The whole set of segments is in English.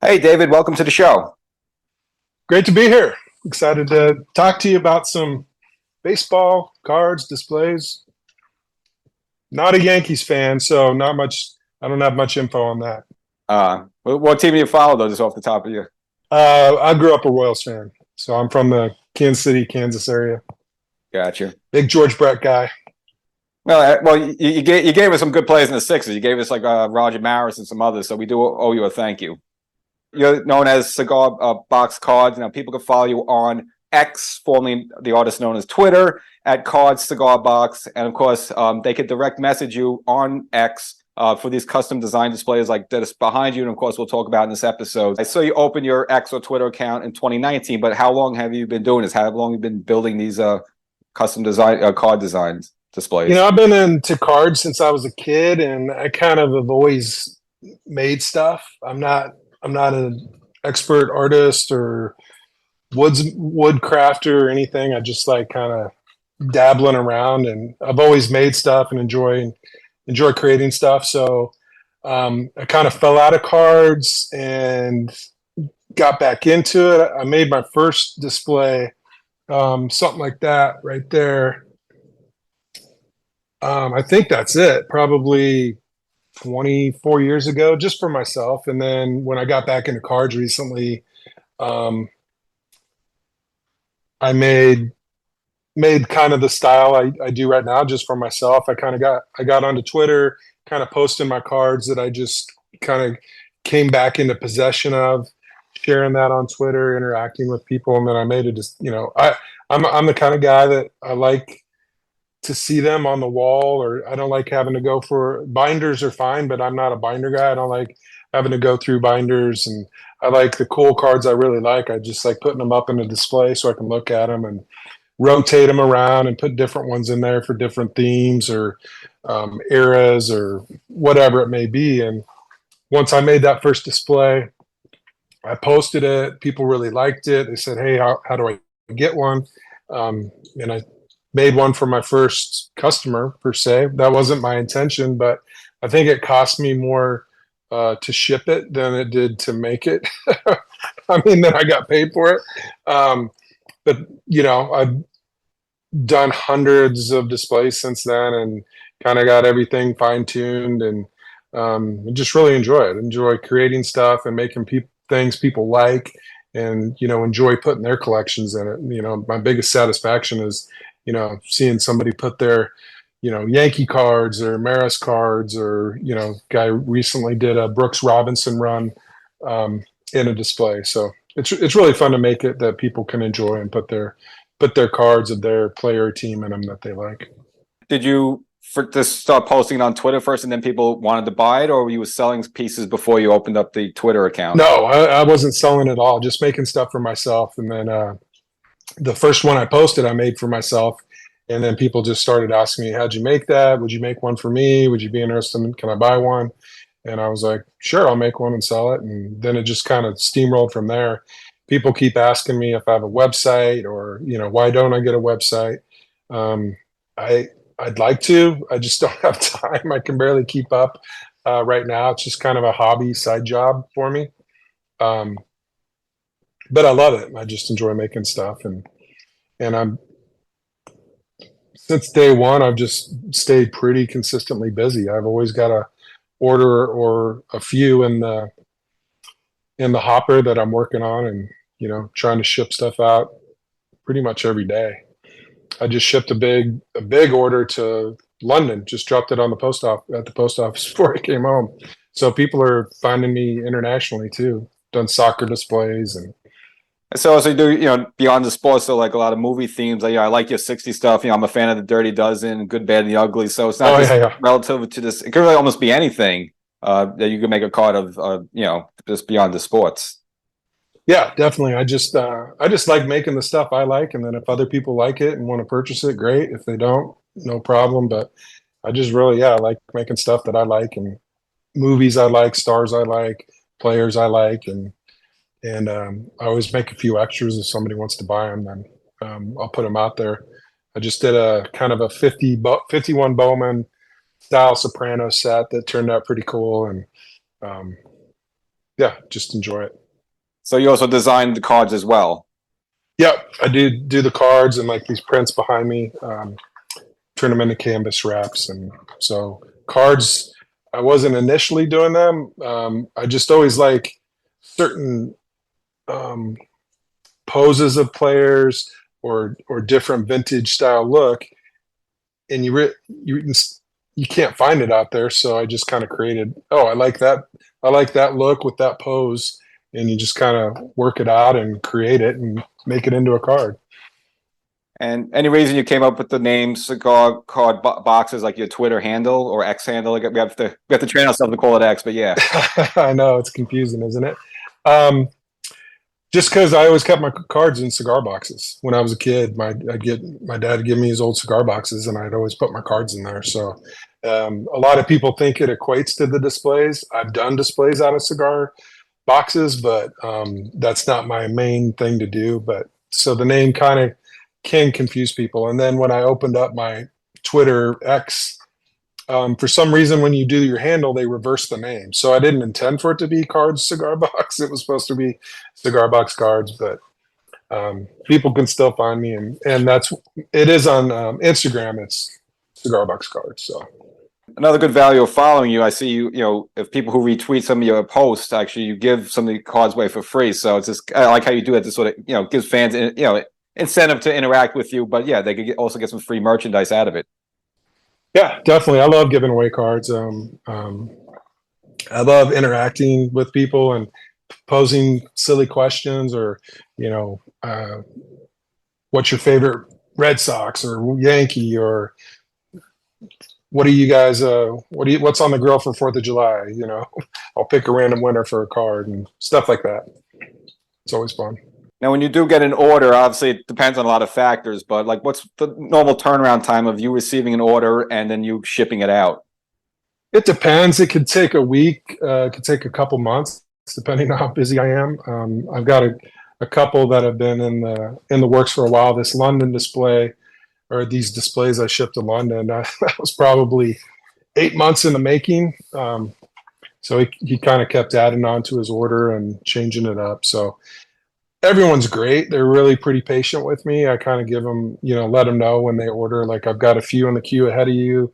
Hey, David, welcome to the show. Great to be here. Excited to talk to you about some baseball cards, displays. Not a Yankees fan, so not much. I don't have much info on that. What team do you follow, though, just off the top of you? I grew up a Royals fan, so I'm from the Kansas City, Kansas area. Gotcha. Big George Brett guy. Well, you gave us some good players in the Sixers. You gave us like Roger Maris and some others, so we do owe you a thank you. You're known as Cigar Box Cards. People can follow you on X, formerly the artist known as Twitter, at Cards Cigar Box, and of course, they could direct message you on X for these custom design displays like that is behind you, and of course, we'll talk about in this episode. I saw you open your X or Twitter account in 2019, but how long have you been doing this? How long have you been building these custom design card designs displays? I've been into cards since I was a kid, and I kind of have always made stuff. I'm not an expert artist or woodcrafter or anything. I just like kind of dabbling around, and I've always made stuff and enjoy creating stuff. So I kind of fell out of cards and got back into it. I made my first display, something like that right there. I think that's it. Probably 24 years ago, just for myself. And then when I got back into cards recently, um, I made kind of the style I do right now just for myself. I got onto Twitter, kind of posting my cards that I just kind of came back into possession of, sharing that on Twitter, interacting with people, and then I made it just, I'm the kind of guy that I like to see them on the wall, or I don't like having to go for binders are fine, but I'm not a binder guy. I don't like having to go through binders, and I like the cool cards I really like. I just like putting them up in a display so I can look at them and rotate them around and put different ones in there for different themes or eras or whatever it may be. And once I made that first display, I posted it. People really liked it. They said, "Hey, how do I get one?" And I made one for my first customer per se. That wasn't my intention, but I think it cost me more to ship it than it did to make it. I mean, then I got paid for it. But I've done hundreds of displays since then, and kind of got everything fine tuned, and just really enjoy it. Enjoy creating stuff and making things people like, and enjoy putting their collections in it. My biggest satisfaction is seeing somebody put their Yankee cards or Maris cards, or guy recently did a Brooks Robinson run in a display. So it's really fun to make it that people can enjoy and put their cards of their player team in them that they like. Did you just start posting it on Twitter first, and then people wanted to buy it, or were you selling pieces before you opened up the Twitter account? No, I wasn't selling at all. Just making stuff for myself, and then the first one I posted, I made for myself. And then people just started asking me, "How'd you make that? Would you make one for me? Would you be interested in, can I buy one?" And I was like, "Sure, I'll make one and sell it." And then it just kind of steamrolled from there. People keep asking me if I have a website, or, why don't I get a website? Um, I'd like to, I just don't have time. I can barely keep up right now. It's just kind of a hobby side job for me. Um, but I love it. I just enjoy making stuff, and I'm, since day one, I've just stayed pretty consistently busy. I've always got a order or a few in the hopper that I'm working on, and trying to ship stuff out pretty much every day. I just shipped a big order to London. Just dropped it on the post office at the post office before I came home. So people are finding me internationally too. Done soccer displays and So also you do, beyond the sports, so like a lot of movie themes. Like, I like your 60s stuff. I'm a fan of the Dirty Dozen, Good, Bad, and the Ugly. So it's not just yeah. relative to this. It could really almost be anything that you can make a card of, just beyond the sports. Yeah, definitely. I just like making the stuff I like, and then if other people like it and want to purchase it, great. If they don't, no problem. But I just really, I like making stuff that I like, and movies I like, stars I like, players I like, and I always make a few extras if somebody wants to buy them. Then I'll put them out there. I just did a kind of a 51 Bowman style soprano set that turned out pretty cool, and um, yeah, just enjoy it. So you also designed the cards as well. Yep, I do the cards and like these prints behind me. Turn them into canvas wraps, and so cards. I wasn't initially doing them. I just always like certain um, poses of players or different vintage style look, and you can't find it out there. So I just kind of created. Oh, I like that. I like that look with that pose, and you just kind of work it out and create it and make it into a card. And any reason you came up with the name cigar card boxes, like your Twitter handle or X handle? Like we have to train ourselves to call it X, but yeah. I know it's confusing, isn't it? Um, just because I always kept my cards in cigar boxes when I was a kid. My dad would give me his old cigar boxes, and I'd always put my cards in there. So a lot of people think it equates to the displays. I've done displays out of cigar boxes, but that's not my main thing to do. But so the name kind of can confuse people. And then when I opened up my Twitter X, for some reason, when you do your handle, they reverse the name. So I didn't intend for it to be Cards Cigar Box. It was supposed to be Cigar Box Cards, but people can still find me, and it is on Instagram. It's Cigar Box Cards. So Another good value of following you, I see if people who retweet some of your posts, actually you give some of the cards away for free. So it's just, I like how you do it to sort of, gives fans, incentive to interact with you, but yeah, they could also get some free merchandise out of it. yeah, definitely. I love giving away cards. I love interacting with people and posing silly questions, or you know, what's your favorite Red Sox or Yankee, or what do you guys what's on the grill for 4th of July? I'll pick a random winner for a card and stuff like that. It's always fun. Now, when you do get an order, obviously it depends on a lot of factors, but like what's the normal turnaround time of you receiving an order and then you shipping it out? It depends. It could take a week. It could take a couple months, depending on how busy I am. I've got a couple that have been in the works for a while. This London display, or these displays I shipped to London, that was probably 8 months in the making. So he kind of kept adding on to his order and changing it up. So everyone's great. They're really pretty patient with me. I kind of give them, let them know when they order, like I've got a few in the queue ahead of you.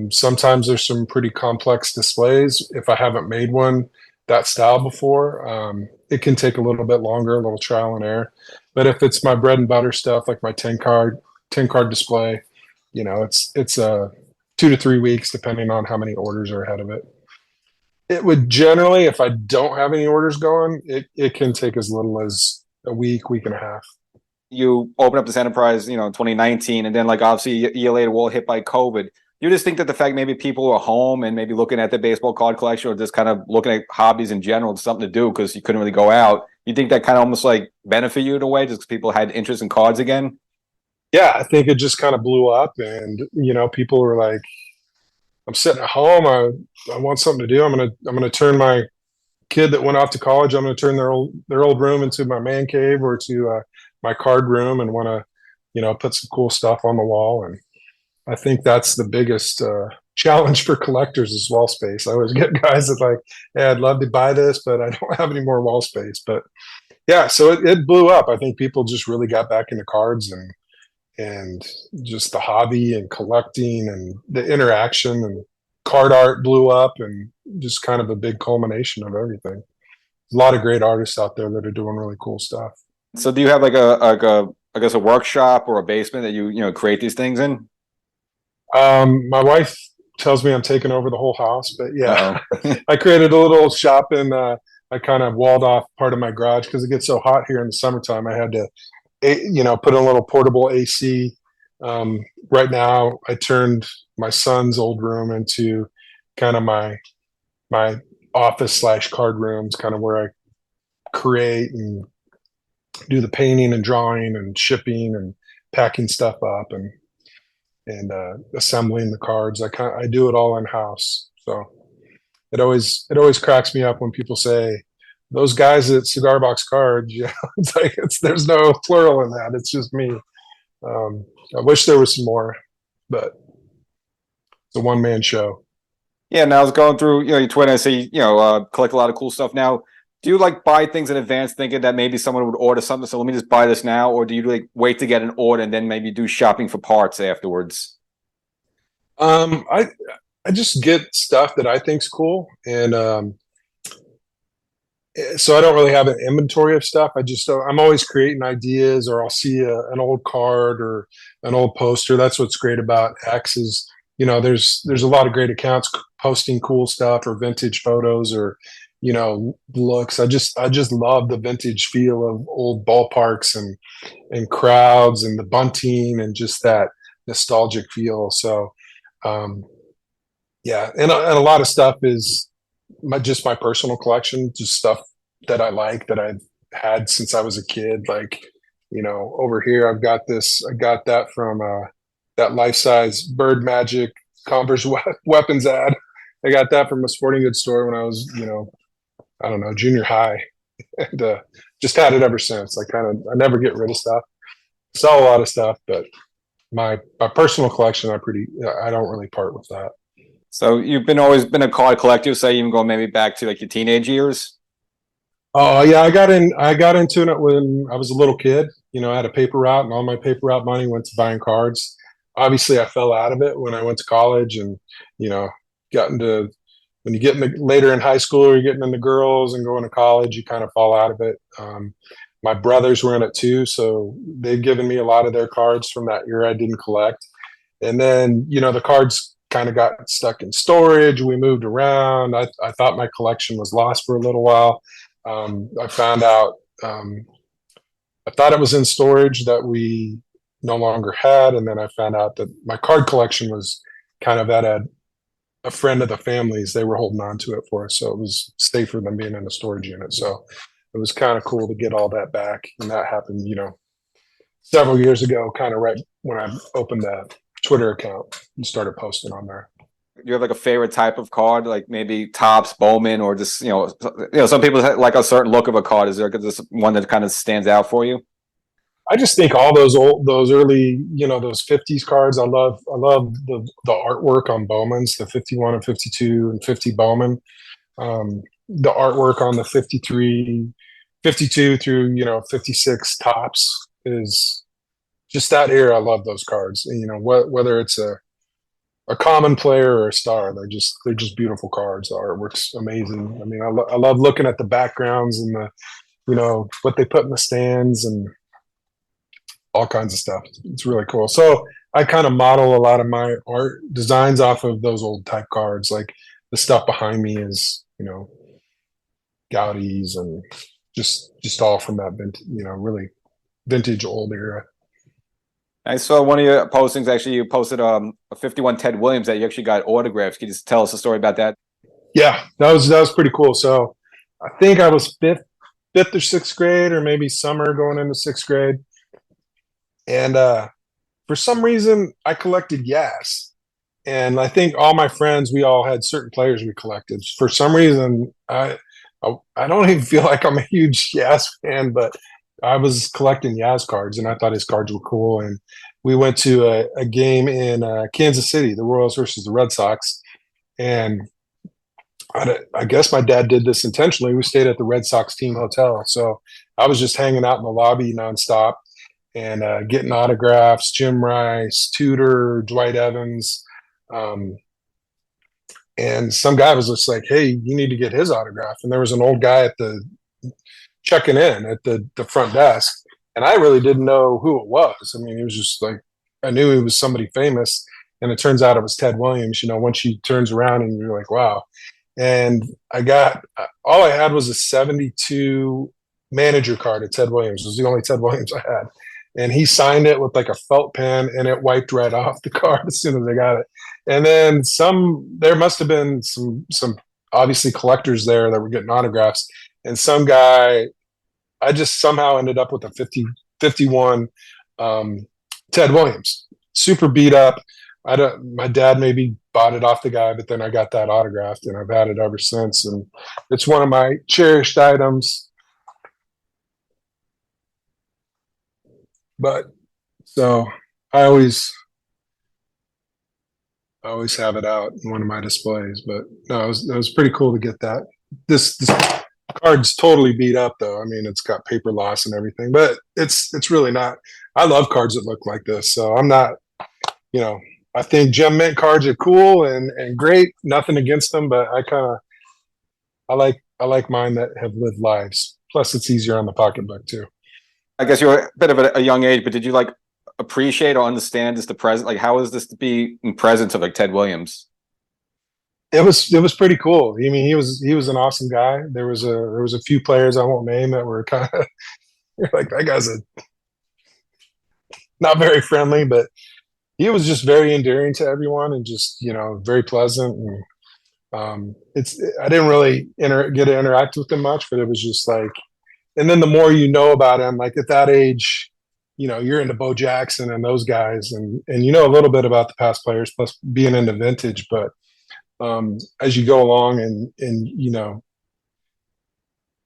Sometimes there's some pretty complex displays. If I haven't made one that style before, it can take a little bit longer, a little trial and error. But if it's my bread and butter stuff, like my 10 card display, it's 2 to 3 weeks, depending on how many orders are ahead of it. It would generally, if I don't have any orders going, it can take as little as a week and a half. You open up this enterprise, in 2019, and then like obviously a year later, we're all hit by COVID. You just think that the fact maybe people are home and maybe looking at their baseball card collection or just kind of looking at hobbies in general, it's something to do because you couldn't really go out. You think that kind of almost like benefit you in a way just because people had interest in cards again? Yeah, I think it just kind of blew up, and people were like, I'm sitting at home. I want something to do. I'm gonna turn my kid that went off to college. I'm gonna turn their old room into my man cave or to my card room, and want to put some cool stuff on the wall. And I think that's the biggest challenge for collectors is wall space. I always get guys that like, hey, I'd love to buy this, but I don't have any more wall space. But yeah, so it blew up. I think people just really got back into cards and just the hobby and collecting and the interaction, and card art blew up, and just kind of a big culmination of everything. A lot of great artists out there that are doing really cool stuff. So do you have like I guess a workshop or a basement that you create these things in? My wife tells me I'm taking over the whole house, but yeah, Uh-oh. I created a little shop, and I kind of walled off part of my garage because it gets so hot here in the summertime. I had to put in a little portable AC. Right now, I turned my son's old room into kind of my office / card rooms, kind of where I create and do the painting and drawing and shipping and packing stuff up and assembling the cards. I do it all in house. So it always cracks me up when people say, those guys at Cigar Box Cards, it's like there's no plural in that. It's just me. I wish there was some more, but it's a one-man show. Yeah, and I was going through, your Twitter. I see, collect a lot of cool stuff now. Do you like buy things in advance, thinking that maybe someone would order something? So let me just buy this now, or do you like wait to get an order and then maybe do shopping for parts afterwards? Um, I I just get stuff that I think's cool, and so I don't really have an inventory of stuff. I'm always creating ideas, or I'll see an old card or an old poster. That's what's great about X is, there's a lot of great accounts posting cool stuff or vintage photos or looks. I just love the vintage feel of old ballparks and crowds and the bunting and just that nostalgic feel. So yeah, and a lot of stuff is my personal collection, just stuff that I like that I've had since I was a kid. Like, over here I got that from that life size Bird Magic Converse weapons ad. I got that from a sporting goods store when I was, I don't know, junior high, and just had it ever since. I never get rid of stuff. Sell a lot of stuff, but my personal collection, I don't really part with that. So you've been always been a card collector, say even going maybe back to like your teenage years. Oh yeah, I got into it when I was a little kid. I had a paper route, and all my paper route money went to buying cards. Obviously, I fell out of it when I went to college, and you know, got into when you get in later in high school, or you're getting into girls and going to college, you kind of fall out of it. My brothers were in it too, so they've given me a lot of their cards from that year I didn't collect. And then, the cards kind of got stuck in storage. We moved around. I thought my collection was lost for a little while. I found out, I thought it was in storage that we no longer had. And then I found out that my card collection was kind of at a friend of the family's. They were holding on to it for us. So it was safer than being in a storage unit. So it was kind of cool to get all that back. And that happened, several years ago, kind of right when I opened that Twitter account and started posting on there. Do you have like a favorite type of card, like maybe Topps, Bowman, or just some people like a certain look of a card. Is there just one that kind of stands out for you? I just think all those early, those '50s cards. I love the artwork on Bowman's, the 51 and 52 and 50 Bowman. The artwork on the 53, 52 through 56 Tops is just that era. I love those cards. And, whether it's a common player or a star, they're just beautiful cards. The artwork's amazing. I mean, I love looking at the backgrounds and the what they put in the stands and all kinds of stuff. It's really cool. So I kind of model a lot of my art designs off of those old type cards. Like the stuff behind me is, Gaudi's and just all from that vintage, really vintage old era. I saw one of your postings. Actually, you posted a 51 Ted Williams that you actually got autographs. Can you just tell us a story about that? Yeah, that was pretty cool. So I think I was fifth or sixth grade, or maybe summer going into sixth grade, and for some reason I collected Yas. And I think all my friends, we all had certain players we collected. For some reason, I don't even feel like I'm a huge Yaz fan, but I was collecting Yaz cards, and I thought his cards were cool. And we went to a game in Kansas City, the Royals versus the Red Sox, and I guess my dad did this intentionally. We stayed at the Red Sox team hotel, so I was just hanging out in the lobby nonstop and getting autographs. Jim Rice, Tudor, Dwight Evans. Um, and some guy was just like, "Hey, you need to get his autograph." And there was an old guy at the checking in at the front desk, and I really didn't know who it was. I mean, he was just like, I knew he was somebody famous, and it turns out it was Ted Williams. Once she turns around and you're like, "Wow." And I got all I had was a '72 manager card of Ted Williams. It was the only Ted Williams I had, and he signed it with like a felt pen, and it wiped right off the card as soon as I got it. And then there must have been some obviously collectors there that were getting autographs, and some guy, I just somehow ended up with a 51 Ted Williams, super beat up. My dad maybe bought it off the guy, but then I got that autographed, and I've had it ever since, and it's one of my cherished items. But so I always I always have it out in one of my displays. But no, it was pretty cool to get that. This card's totally beat up though. I mean, it's got paper loss and everything, but it's really not. I love cards that look like this, so I'm not. You know, I think gem mint cards are cool and great. Nothing against them, but I like mine that have lived lives. Plus, it's easier on the pocketbook too. I guess you're a bit of a young age, but did you like appreciate or understand just the present? Like, how is this to be in presence of like Ted Williams? It was pretty cool. I mean, he was an awesome guy. There was a few players I won't name that were kind of like that guy's not very friendly, but he was just very endearing to everyone and just very pleasant. And it's I didn't really get to interact with him much, but it was just like, and then the more you know about him, like at that age, you're into Bo Jackson and those guys, and you know a little bit about the past players, plus being into vintage. But as you go along and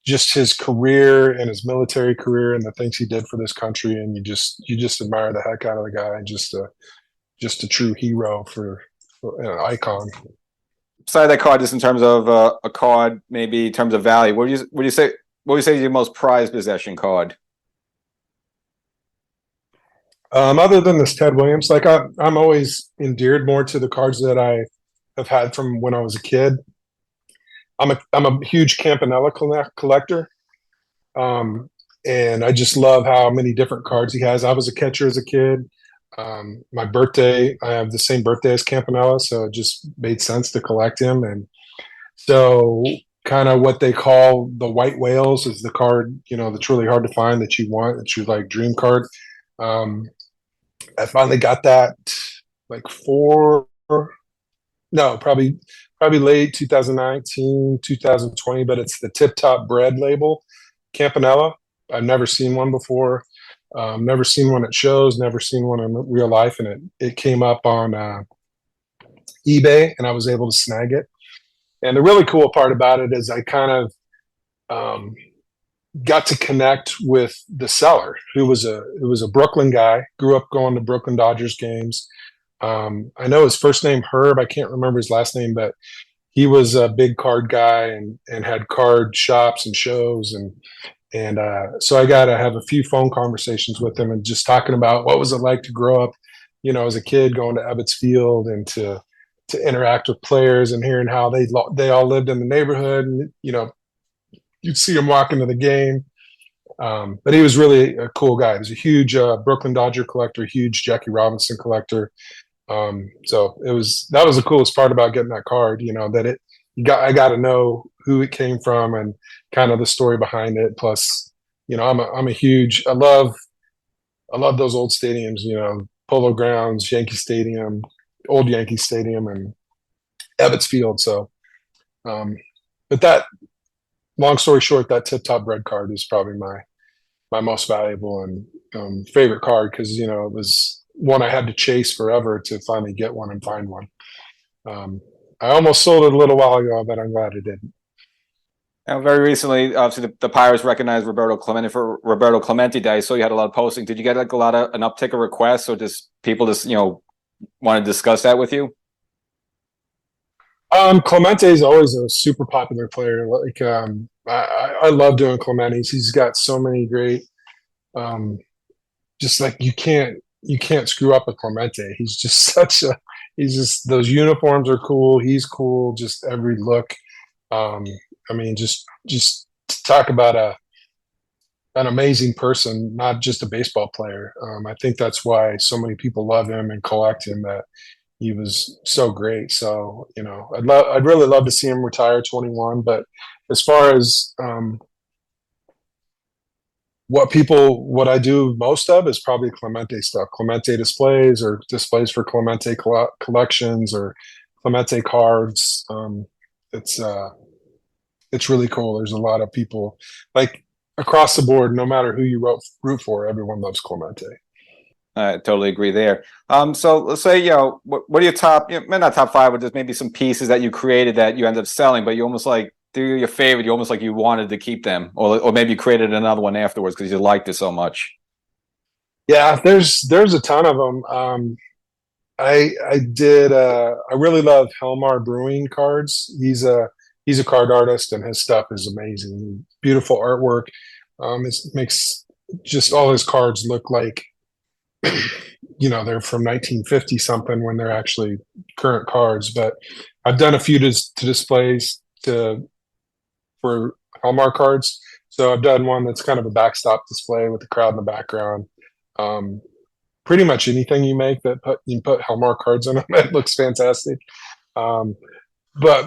just his career and his military career and the things he did for this country, and you just admire the heck out of the guy, and just a true hero for an icon. Beside that card, just in terms of a card, maybe in terms of value, what do you say? What would you say is your most prized possession card? Other than this Ted Williams, like I'm always endeared more to the cards that I have had from when I was a kid. I'm a huge Campanella collector, and I just love how many different cards he has. I was a catcher as a kid. My birthday, I have the same birthday as Campanella, so it just made sense to collect him. And so, kind of what they call the white whales is the card, that's really hard to find that you want. It's your like dream card. I finally got that like probably late 2019, 2020, but it's the Tip Top Bread label, Campanella. I've never seen one before. Never seen one at shows, never seen one in real life, and it came up on eBay, and I was able to snag it. And the really cool part about it is I kind of got to connect with the seller, who was a Brooklyn guy, grew up going to Brooklyn Dodgers games. I know his first name Herb. I can't remember his last name, but he was a big card guy and had card shops and shows and so I got to have a few phone conversations with him and just talking about what was it like to grow up, as a kid going to Ebbets Field and to interact with players and hearing how they all lived in the neighborhood and you'd see him walk into the game. But he was really a cool guy. He was a huge Brooklyn Dodger collector, huge Jackie Robinson collector. So that was the coolest part about getting that card, that I got to know who it came from and kind of the story behind it. Plus, I'm a huge, I love those old stadiums, Polo Grounds, Yankee Stadium, old Yankee Stadium, and Ebbets Field. So, but that, long story short, that Tip Top Bread card is probably my most valuable and favorite card because it was one I had to chase forever to finally get one and find one. I almost sold it a little while ago, but I'm glad I didn't. Now, very recently, obviously, the Pirates recognized Roberto Clemente for Roberto Clemente Day. So you had a lot of posting. Did you get like a lot of an uptick of requests, or just people just want to discuss that with you? Clemente is always a super popular player. Like I love doing Clemente's. He's got so many great. Just like you can't screw up a Clemente. He's just he's just, those uniforms are cool. He's cool. Just every look. I mean, just talk about an amazing person, not just a baseball player. I think that's why so many people love him and collect him. That he was so great. So I'd really love to see him retire 21. But as far as what I do most of is probably Clemente stuff, Clemente displays or displays for Clemente collections or Clemente cards. It's really cool. There's a lot of people like across the board, no matter who you root for, everyone loves Clemente. I totally agree there. So let's say, what are your top, maybe not top five, but there's maybe some pieces that you created that you end up selling, but you almost like, they're your favorite. You almost like you wanted to keep them, or maybe you created another one afterwards because you liked it so much. Yeah, there's a ton of them. I did. I really love Helmar Brewing cards. He's a card artist, and his stuff is amazing. Beautiful artwork. It makes just all his cards look like they're from 1950 something when they're actually current cards. But I've done a few to displays for Hallmark cards. So I've done one that's kind of a backstop display with the crowd in the background. Um, Pretty much anything you make that you put Hallmark cards in them, it looks fantastic. Um, but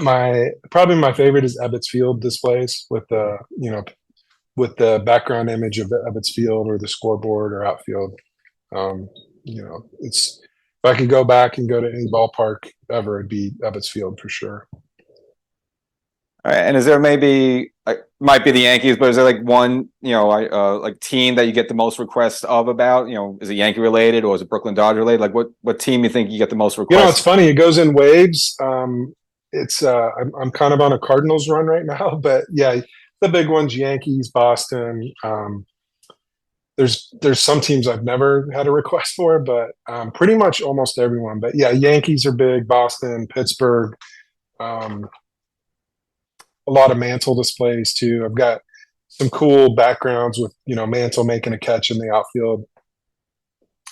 probably my favorite is Ebbets Field displays with the background image of Ebbets Field or the scoreboard or outfield. It's if I could go back and go to any ballpark ever, it'd be Ebbets Field for sure. All right, and is there maybe might be the Yankees, but is there like one like team that you get the most requests of about? Is it Yankee related or is it Brooklyn Dodger related? Like what team you think you get the most requests? It's funny. It goes in waves. I'm kind of on a Cardinals run right now, but yeah, the big ones: Yankees, Boston. There's some teams I've never had a request for, but pretty much almost everyone. But yeah, Yankees are big. Boston, Pittsburgh. A lot of Mantle displays too. I've got some cool backgrounds with Mantle making a catch in the outfield.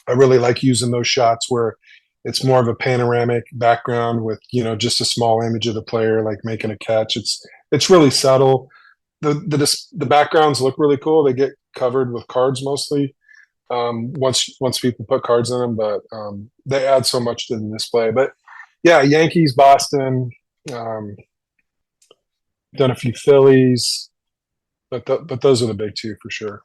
I really like using those shots where it's more of a panoramic background with just a small image of the player like making a catch. It's really subtle. The backgrounds look really cool. They get covered with cards mostly once people put cards in them, but they add so much to the display. But yeah, Yankees, Boston. Done a few Phillies, but those are the big two for sure.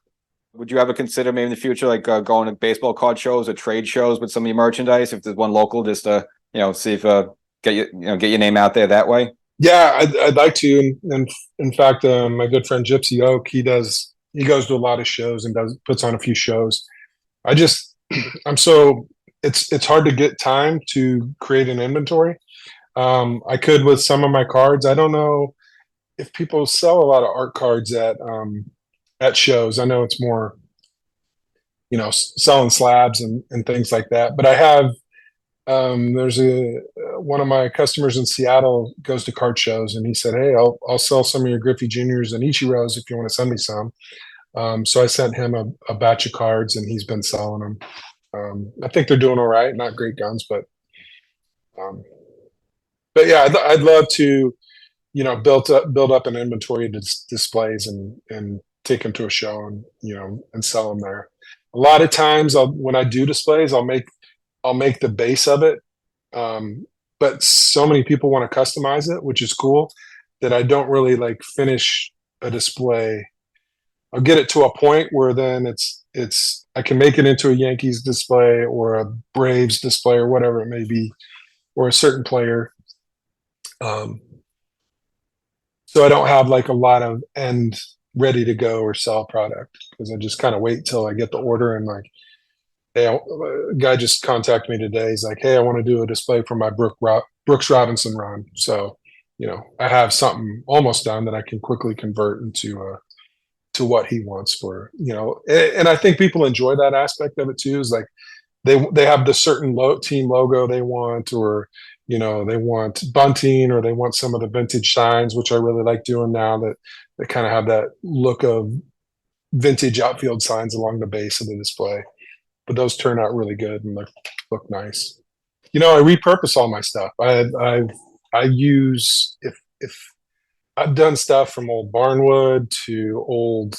Would you ever consider maybe in the future like going to baseball card shows or trade shows with some of your merchandise? If there's one local, just to see if get your name out there that way. Yeah, I'd like to. And in fact, my good friend Gypsy Oak, he goes to a lot of shows and puts on a few shows. It's hard to get time to create an inventory. I could with some of my cards. I don't know if people sell a lot of art cards at shows. I know it's more, selling slabs and things like that. But I have there's one of my customers in Seattle goes to card shows, and he said, "Hey, I'll sell some of your Griffey Juniors and Ichiros if you want to send me some." So I sent him a batch of cards, and he's been selling them. I think they're doing all right. Not great guns, but yeah, I'd love to build up an inventory of displays and take them to a show and and sell them there. A lot of times when I do displays, I'll make the base of it, but so many people want to customize it, which is cool, that I don't really like finish a display. I'll get it to a point where then I can make it into a Yankees display or a Braves display or whatever it may be, or a certain player. So I don't have like a lot of end ready to go or sell product, because I just kind of wait till I get the order and like, hey, a guy just contacted me today. He's like, "Hey, I want to do a display for my Brooks Robinson run." So, I have something almost done that I can quickly convert into to what he wants for, and I think people enjoy that aspect of it too, is like they have the certain team logo they want, or they want bunting, or they want some of the vintage signs, which I really like doing now, that they kind of have that look of vintage outfield signs along the base of the display. But those turn out really good and look nice. I repurpose all my stuff. I use if I've done stuff from old barnwood to old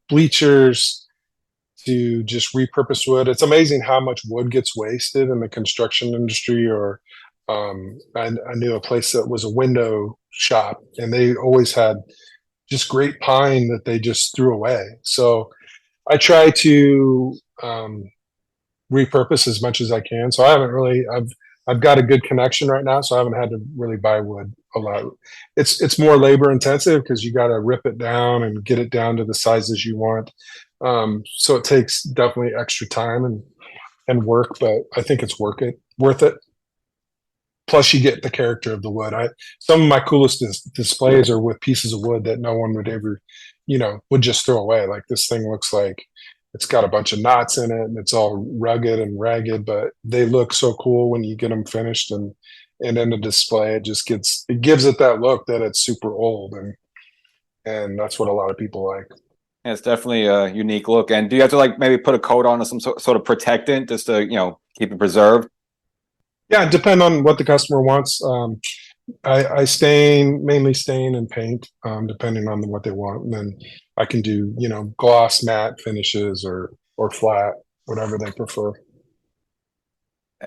bleachers to just repurpose wood. It's amazing how much wood gets wasted in the construction industry. Or I knew a place that was a window shop, and they always had just great pine that they just threw away. So I try to repurpose as much as I can. So I've got a good connection right now, so I haven't had to really buy wood a lot. It's more labor intensive because you got to rip it down and get it down to the sizes you want. So it takes definitely extra time and work, but I think it's worth it. Plus, you get the character of the wood. Some of my coolest displays are with pieces of wood that no one would ever, would just throw away. Like, this thing looks like it's got a bunch of knots in it and it's all rugged and ragged, but they look so cool when you get them finished and in the display. It gives it that look that it's super old, and that's what a lot of people like. Yeah, it's definitely a unique look. And do you have to like maybe put a coat on or some sort of protectant just to, keep it preserved? Yeah, depend on what the customer wants. I mainly stain and paint, depending on what they want. And then I can do, gloss matte finishes or flat, whatever they prefer.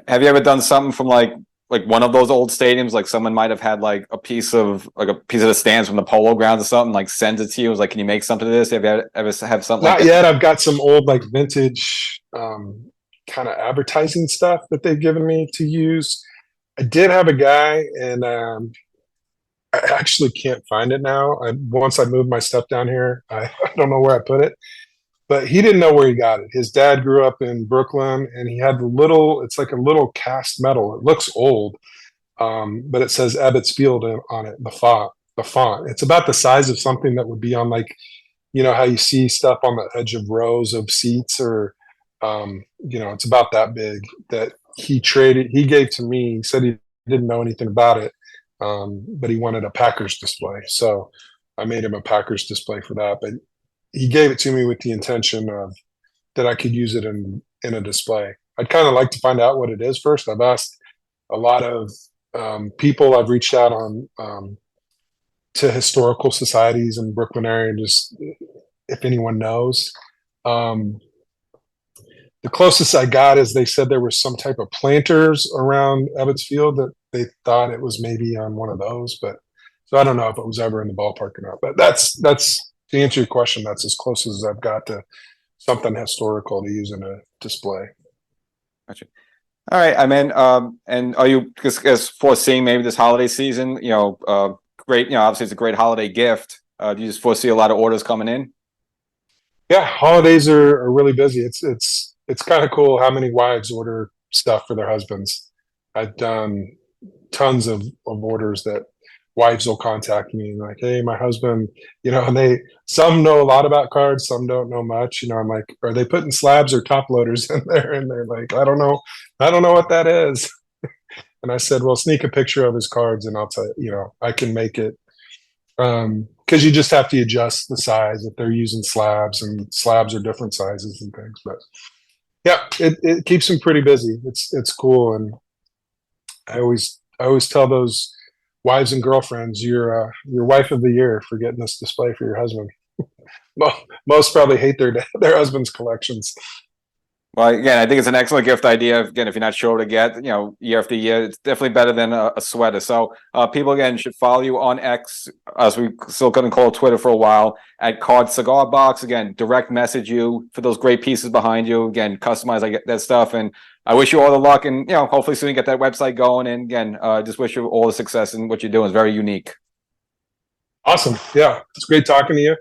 Have you ever done something from like one of those old stadiums? Like someone might have had like a piece of the stands from the Polo Grounds or something, like sends it to you. It was like, can you make something of this? Have you ever have something like Not that? yet. I've got some old like vintage kind of advertising stuff that they've given me to use. I did have a guy, and I actually can't find it now. Once I moved my stuff down here, I don't know where I put it, but he didn't know where he got it. His dad grew up in Brooklyn, and he had it's like a little cast metal. It looks old, but it says Ebbets Field on it, the font. It's about the size of something that would be on, like, how you see stuff on the edge of rows of seats, or, it's about that big, that he gave to me. He said he didn't know anything about it. But he wanted a Packers display. So I made him a Packers display for that. But he gave it to me with the intention of that I could use it in a display. I'd kind of like to find out what it is first. I've asked a lot of people. I've reached out to historical societies in Brooklyn area, just if anyone knows. The closest I got is they said there was some type of planters around Ebbets Field that they thought it was maybe on one of those, but so I don't know if it was ever in the ballpark or not. But that's to answer your question, that's as close as I've got to something historical to use in a display. Gotcha. All right, I mean, and are you just foreseeing maybe this holiday season? Great. Obviously it's a great holiday gift. Do you just foresee a lot of orders coming in? Yeah, holidays are really busy. It's kind of cool how many wives order stuff for their husbands. I've done tons of orders that wives will contact me and like, hey, my husband, and some know a lot about cards, some don't know much. I'm like, are they putting slabs or top loaders in there? And they're like, I don't know what that is. And I said, well, sneak a picture of his cards and I'll tell you, I can make it. Because you just have to adjust the size if they're using slabs, and slabs are different sizes and things. But yeah, it keeps them pretty busy. It's cool, and I always tell those wives and girlfriends, you're wife of the year for getting this display for your husband. Most probably hate their husband's collections. Well, again, I think it's an excellent gift idea. Again, if you're not sure what to get, year after year, it's definitely better than a sweater. So people, again, should follow you on X, as we still couldn't call Twitter for a while, at Card Cigar Box. Again, direct message you for those great pieces behind you. Again, customize that stuff. And I wish you all the luck, and, hopefully soon get that website going. And again, just wish you all the success in what you're doing. It's very unique. Awesome. Yeah, it's great talking to you.